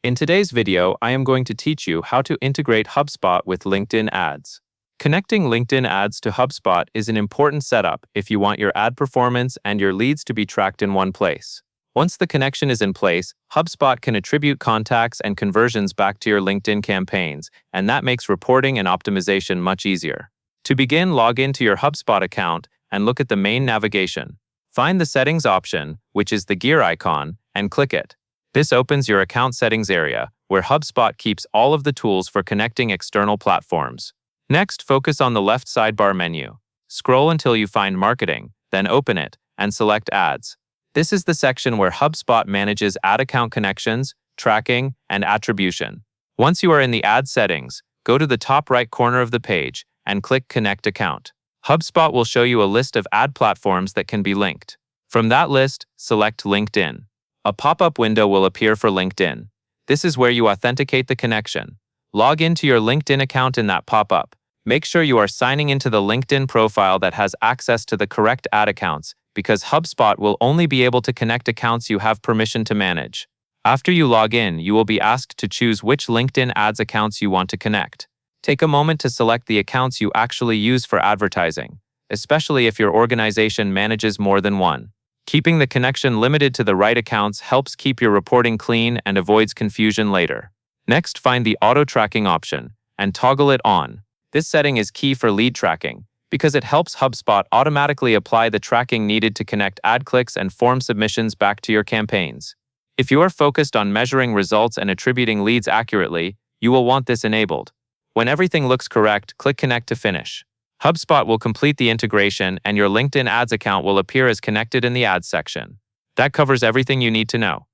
In today's video, I am going to teach you how to integrate HubSpot with LinkedIn ads. Connecting LinkedIn ads to HubSpot is an important setup if you want your ad performance and your leads to be tracked in one place. Once the connection is in place, HubSpot can attribute contacts and conversions back to your LinkedIn campaigns, and that makes reporting and optimization much easier. To begin, log into your HubSpot account and look at the main navigation. Find the Settings option, which is the gear icon, and click it. This opens your account settings area, where HubSpot keeps all of the tools for connecting external platforms. Next, focus on the left sidebar menu. Scroll until you find Marketing, then open it, and select Ads. This is the section where HubSpot manages ad account connections, tracking, and attribution. Once you are in the ad settings, go to the top right corner of the page and click Connect Account. HubSpot will show you a list of ad platforms that can be linked. From that list, select LinkedIn. A pop-up window will appear for LinkedIn. This is where you authenticate the connection. Log into your LinkedIn account in that pop-up. Make sure you are signing into the LinkedIn profile that has access to the correct ad accounts, because HubSpot will only be able to connect accounts you have permission to manage. After you log in, you will be asked to choose which LinkedIn ads accounts you want to connect. Take a moment to select the accounts you actually use for advertising, especially if your organization manages more than one. Keeping the connection limited to the right accounts helps keep your reporting clean and avoids confusion later. Next, find the Auto Tracking option and toggle it on. This setting is key for lead tracking because it helps HubSpot automatically apply the tracking needed to connect ad clicks and form submissions back to your campaigns. If you are focused on measuring results and attributing leads accurately, you will want this enabled. When everything looks correct, click Connect to finish. HubSpot will complete the integration and your LinkedIn ads account will appear as connected in the ads section. That covers everything you need to know.